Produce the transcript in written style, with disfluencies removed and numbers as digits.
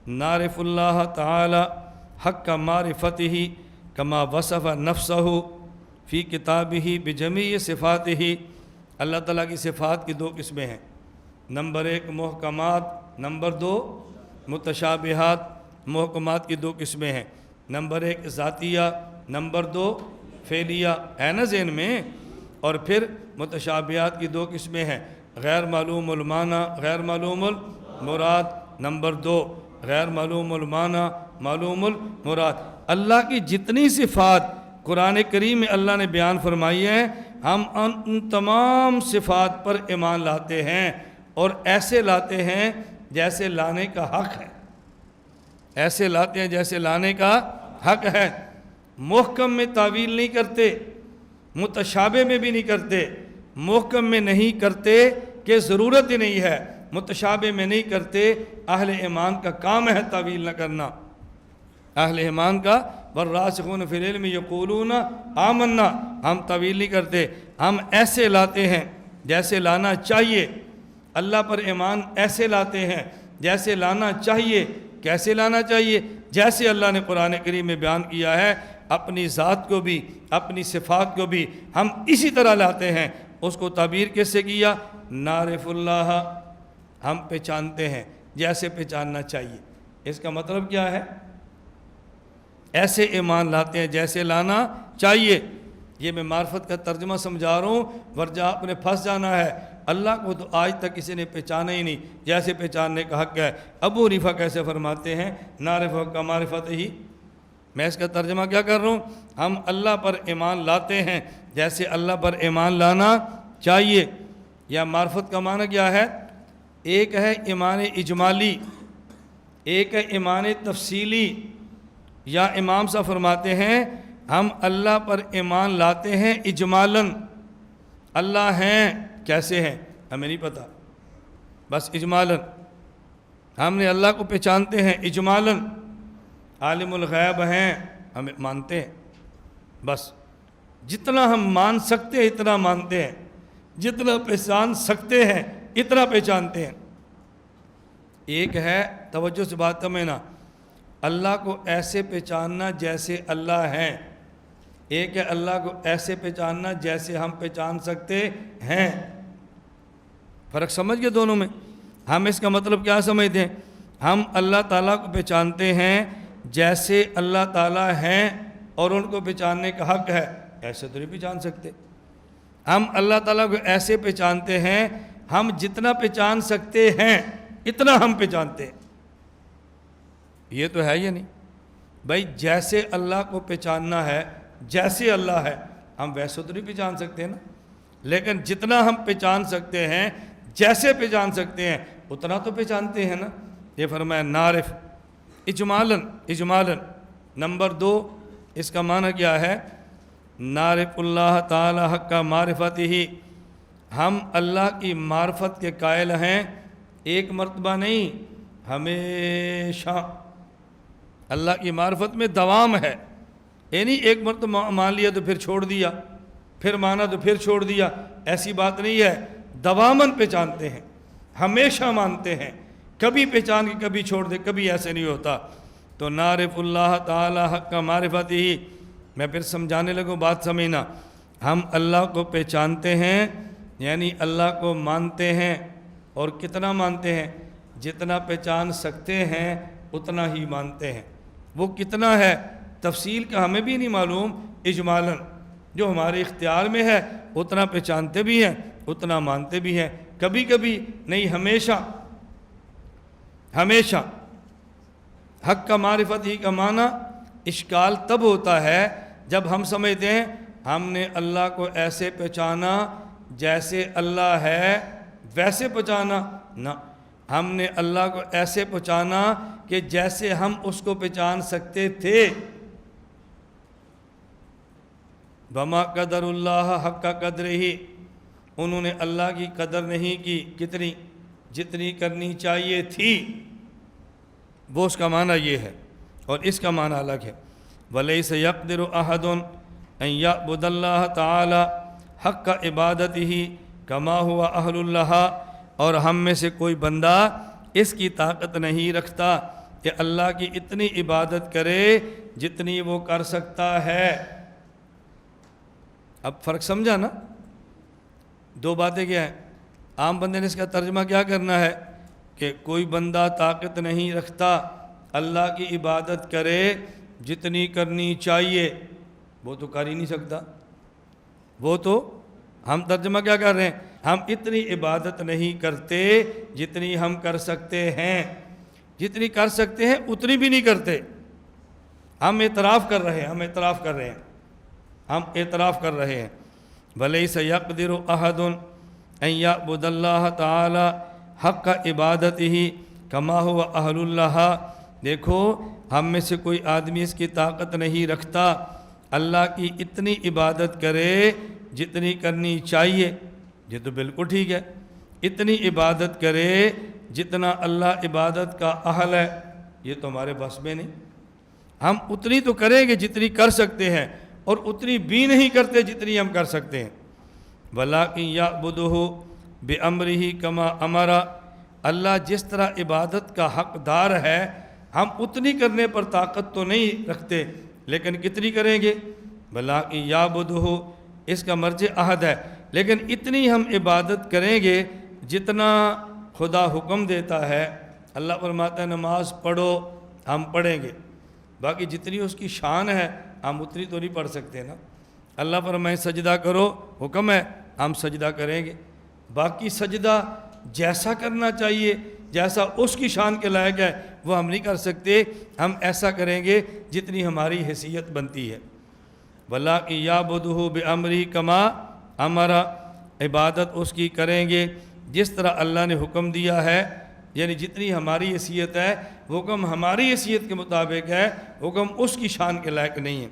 نعرف اللہ تعالی حق معرفتہ کما وصف نفسہ فی کتابہ بجمیع صفاتہ۔ اللہ تعالیٰ کی صفات کی دو قسمیں ہیں، نمبر 1 محکمات، نمبر 2 متشابہات۔ محکمات کی دو قسمیں ہیں، نمبر 1 ذاتیہ، نمبر 2 فعلیہ، ہے نا ذہن میں؟ اور پھر متشابہات کی دو قسمیں ہیں، غیر معلوم المعنی، غیر معلوم المراد، نمبر 2 غیر معلوم المعنی معلوم المراد۔ اللہ کی جتنی صفات قرآن کریم میں اللہ نے بیان فرمائی ہیں، ہم ان تمام صفات پر ایمان لاتے ہیں، اور ایسے لاتے ہیں جیسے لانے کا حق ہے، ایسے لاتے ہیں جیسے لانے کا حق ہے۔ محکم میں تعویل نہیں کرتے، متشابہ میں بھی نہیں کرتے۔ محکم میں نہیں کرتے کہ ضرورت ہی نہیں ہے، متشابہ میں نہیں کرتے، اہل ایمان کا کام ہے تعویل نہ کرنا۔ اہل ایمان کا والراسخون فی العلم یقولون آمنا، ہم تعویل نہیں کرتے، ہم ایسے لاتے ہیں جیسے لانا چاہیے۔ اللہ پر ایمان ایسے لاتے ہیں جیسے لانا چاہیے۔ کیسے لانا چاہیے؟ جیسے اللہ نے قرآن کریم میں بیان کیا ہے، اپنی ذات کو بھی اپنی صفات کو بھی ہم اسی طرح لاتے ہیں۔ اس کو تعبیر کیسے کیا؟ نعرف اللہ، ہم پہچانتے ہیں جیسے پہچاننا چاہیے۔ اس کا مطلب کیا ہے؟ ایسے ایمان لاتے ہیں جیسے لانا چاہیے۔ یہ میں معرفت کا ترجمہ سمجھا رہا ہوں، ورنہ آپ نے پھنس جانا ہے۔ اللہ کو تو آج تک کسی نے پہچانا ہی نہیں جیسے پہچاننے کا حق ہے۔ ابو حنیفہ کیسے فرماتے ہیں؟ نعرف کا معرفت ہی۔ میں اس کا ترجمہ کیا کر رہا ہوں؟ ہم اللہ پر ایمان لاتے ہیں جیسے اللہ پر ایمان لانا چاہیے۔ یا معرفت کا معنی کیا ہے؟ ایک ہے ایمان اجمالی، ایک ہے ایمان تفصیلی۔ یا امام صاحب فرماتے ہیں ہم اللہ پر ایمان لاتے ہیں اجمالاً، اللہ ہیں، کیسے ہیں ہمیں نہیں پتہ، بس اجمالاً ہم نے اللہ کو پہچانتے ہیں اجمالاً۔ عالم الغیب ہیں، ہم مانتے ہیں، بس جتنا ہم مان سکتے ہیں اتنا مانتے ہیں، جتنا پہچان سکتے ہیں اتنا پہچانتے ہیں۔ ایک ہے، توجہ سے بات سمجھنا، اللہ کو ایسے پہچاننا جیسے اللہ ہیں، ایک ہے اللہ کو ایسے پہچاننا جیسے ہم پہچان سکتے ہیں۔ فرق سمجھ گئے دونوں میں؟ ہم اس کا مطلب کیا سمجھتے ہیں؟ ہم اللہ تعالیٰ کو پہچانتے ہیں جیسے اللہ تعالیٰ ہیں، اور ان کو پہچاننے کا حق ہے، ایسے تو نہیں پہچان سکتے۔ ہم اللہ تعالیٰ کو ایسے پہچانتے ہیں، ہم جتنا پہچان سکتے ہیں اتنا ہم پہچانتے ہیں۔ یہ تو ہے یا نہیں بھائی؟ جیسے اللہ کو پہچاننا ہے، جیسے اللہ ہے، ہم ویسے تو نہیں پہچان سکتے نا، لیکن جتنا ہم پہچان سکتے ہیں، جیسے پہچان سکتے ہیں اتنا تو پہچانتے ہیں نا۔ یہ فرمایا نعرف اجمالاً، اجمالاً۔ نمبر 2 اس کا معنی کیا ہے؟ نعرف اللہ تعالی حق معرفتہ، ہم اللہ کی معرفت کے قائل ہیں، ایک مرتبہ نہیں، ہمیشہ۔ اللہ کی معرفت میں دوام ہے، یعنی ایک مرتبہ مان لیا تو پھر چھوڑ دیا، پھر مانا تو پھر چھوڑ دیا، ایسی بات نہیں ہے۔ دواماً پہچانتے ہیں، ہمیشہ مانتے ہیں، کبھی پہچان کے کبھی چھوڑ دے، کبھی ایسے نہیں ہوتا۔ تو نعرف اللہ تعالی حق معرفتہ، میں پھر سمجھانے لگوں، بات سمجھنا۔ ہم اللہ کو پہچانتے ہیں یعنی اللہ کو مانتے ہیں، اور کتنا مانتے ہیں؟ جتنا پہچان سکتے ہیں اتنا ہی مانتے ہیں۔ وہ کتنا ہے تفصیل کا ہمیں بھی نہیں معلوم، اجمالاً جو ہمارے اختیار میں ہے اتنا پہچانتے بھی ہیں، اتنا مانتے بھی ہیں، کبھی کبھی نہیں، ہمیشہ، ہمیشہ۔ حق کا معرفت ہی کا معنی اشکال تب ہوتا ہے جب ہم سمجھتے ہیں ہم نے اللہ کو ایسے پہچانا جیسے اللہ ہے، ویسے پہچانا نہ، ہم نے اللہ کو ایسے پہچانا کہ جیسے ہم اس کو پہچان سکتے تھے۔ وما قدر اللہ حق قدر ہی، انہوں نے اللہ کی قدر نہیں کی، کتنی؟ جتنی کرنی چاہیے تھی۔ وہ اس کا معنی یہ ہے، اور اس کا معنی الگ ہے۔ وَلَيْسَ يَقْدِرُ أَحَدٌ أَن يَعْبُدَ اللَّهَ تَعَالَى حق عبادتہ کما ہوا اہل اللہ، اور ہم میں سے کوئی بندہ اس کی طاقت نہیں رکھتا کہ اللہ کی اتنی عبادت کرے جتنی وہ کر سکتا ہے۔ اب فرق سمجھا نا؟ دو باتیں کیا ہیں؟ عام بندے نے اس کا ترجمہ کیا کرنا ہے کہ کوئی بندہ طاقت نہیں رکھتا اللہ کی عبادت کرے جتنی کرنی چاہیے، وہ تو کر ہی نہیں سکتا۔ وہ تو ہم ترجمہ کیا کر رہے ہیں؟ ہم اتنی عبادت نہیں کرتے جتنی ہم کر سکتے ہیں، جتنی کر سکتے ہیں اتنی بھی نہیں کرتے۔ ہم اعتراف کر رہے ہیں، ہم اعتراف کر رہے ہیں، ہم اعتراف کر رہے ہیں۔ وَلَيْسَ يَقْدِرُ أَحَدٌ أَن يَعْبُدَ اللَّهَ تَعَالَى حَقَّ عِبَادَتِهِ كَمَا هُوَ أَهْلُ اللَّهِ۔ دیکھو ہم میں سے کوئی آدمی اس کی طاقت نہیں رکھتا اللہ کی اتنی عبادت کرے جتنی کرنی چاہیے۔ یہ تو بالکل ٹھیک ہے، اتنی عبادت کرے جتنا اللہ عبادت کا اہل ہے، یہ تو ہمارے بس میں نہیں۔ ہم اتنی تو کریں گے جتنی کر سکتے ہیں، اور اتنی بھی نہیں کرتے جتنی ہم کر سکتے ہیں۔ وَلَٰكِن يَعْبُدُهُ بِأَمْرِهِ كَمَا أَمَرَ۔ اللہ جس طرح عبادت کا حقدار ہے، ہم اتنی کرنے پر طاقت تو نہیں رکھتے، لیکن کتنی کریں گے؟ وَلَٰكِن يَعْبُدُهُ، اس کا مرجع عہد ہے، لیکن اتنی ہم عبادت کریں گے جتنا خدا حکم دیتا ہے۔ اللہ فرماتا ہے نماز پڑھو، ہم پڑھیں گے، باقی جتنی اس کی شان ہے ہم اتنی تو نہیں پڑھ سکتے نا۔ اللہ فرمائے سجدہ کرو، حکم ہے، ہم سجدہ کریں گے، باقی سجدہ جیسا کرنا چاہیے، جیسا اس کی شان کے لائق ہے وہ ہم نہیں کر سکتے، ہم ایسا کریں گے جتنی ہماری حیثیت بنتی ہے۔ وَلَٰكِن يَعْبُدُهُ بِأَمْرِهِ كَمَا أَمَرَ، عبادت اس کی کریں گے جس طرح اللہ نے حکم دیا ہے، یعنی جتنی ہماری حیثیت ہے، حکم ہماری حیثیت کے مطابق ہے، حکم اس کی شان کے لائق نہیں ہے۔